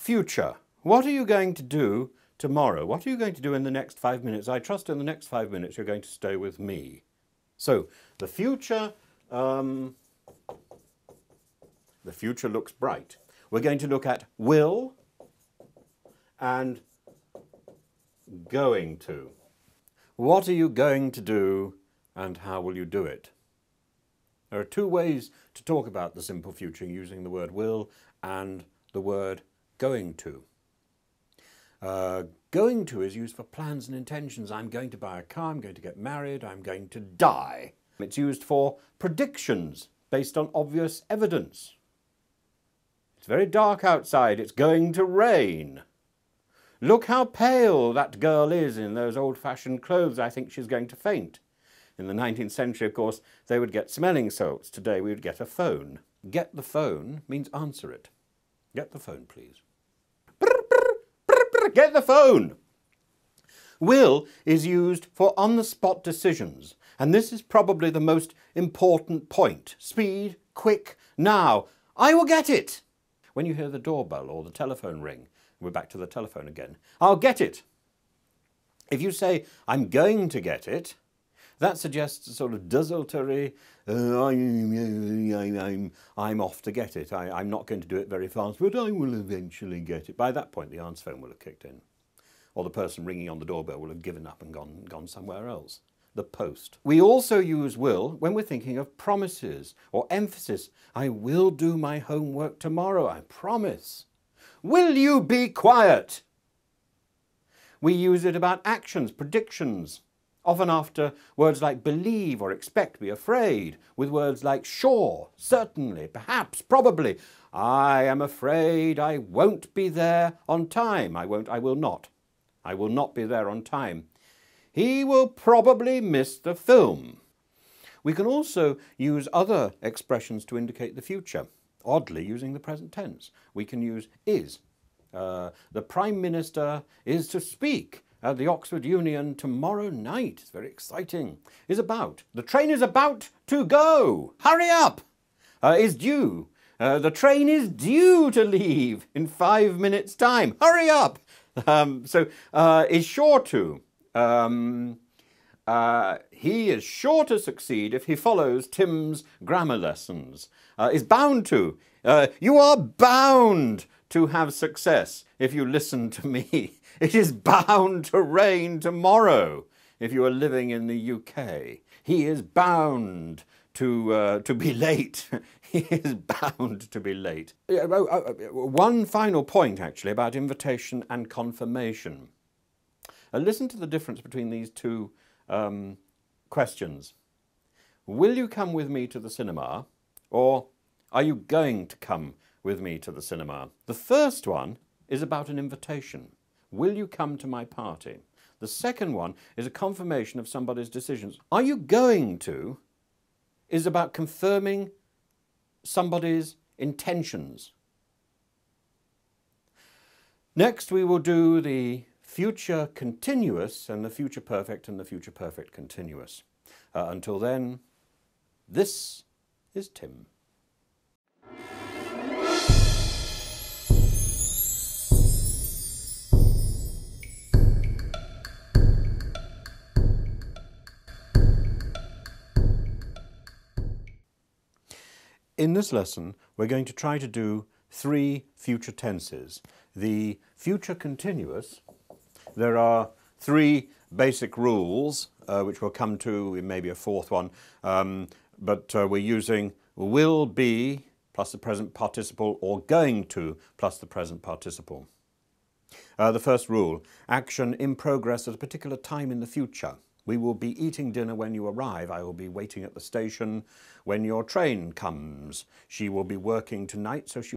future. What are you going to do tomorrow? What are you going to do in the next 5 minutes? I trust in the next 5 minutes you're going to stay with me. So, the future looks bright. We're going to look at will and going to. What are you going to do and how will you do it? There are two ways to talk about the simple future using the word will and the word going to. Going to is used for plans and intentions. I'm going to buy a car, I'm going to get married, I'm going to die. It's used for predictions based on obvious evidence. It's very dark outside, it's going to rain. Look how pale that girl is in those old-fashioned clothes, I think she's going to faint. In the 19th century, of course, they would get smelling salts. Today we would get a phone. Get the phone means answer it. Get the phone, please. Get the phone! Will is used for on-the-spot decisions, and this is probably the most important point. Speed, quick, now. I will get it! When you hear the doorbell or the telephone ring, we're back to the telephone again, I'll get it. If you say, I'm going to get it, that suggests a sort of desultory, I'm off to get it. I'm not going to do it very fast, but I will eventually get it. By that point, the answer phone will have kicked in. Or the person ringing on the doorbell will have given up and gone somewhere else. The post. We also use will when we're thinking of promises or emphasis. I will do my homework tomorrow, I promise. Will you be quiet? We use it about actions, predictions, often after words like believe or expect, be afraid, with words like sure, certainly, perhaps, probably. I am afraid I won't be there on time. I will not. I will not be there on time. He will probably miss the film. We can also use other expressions to indicate the future, oddly using the present tense. We can use is. The Prime Minister is to speak at the Oxford Union tomorrow night. It's very exciting. Is about. The train is about to go. Hurry up. Is due. The train is due to leave in 5 minutes' time. Hurry up. Is sure to. He is sure to succeed if he follows Tim's grammar lessons. Is bound to. You are bound to have success if you listen to me. It is bound to rain tomorrow if you are living in the UK. He is bound to be late. He is bound to be late. One final point, actually, about invitation and confirmation. Listen to the difference between these two questions. Will you come with me to the cinema? Or are you going to come with me to the cinema? The first one is about an invitation. Will you come to my party? The second one is a confirmation of somebody's decisions. Are you going to is about confirming somebody's intentions. Next we will do the future continuous and the future perfect and the future perfect continuous. Until then, this is Tim. In this lesson, we're going to try to do 3 future tenses. The future continuous, there are 3 basic rules, which we'll come to in maybe a 4th one, but we're using will be plus the present participle or going to plus the present participle. The first rule, action in progress at a particular time in the future. We will be eating dinner when you arrive. I will be waiting at the station when your train comes. She will be working tonight, so she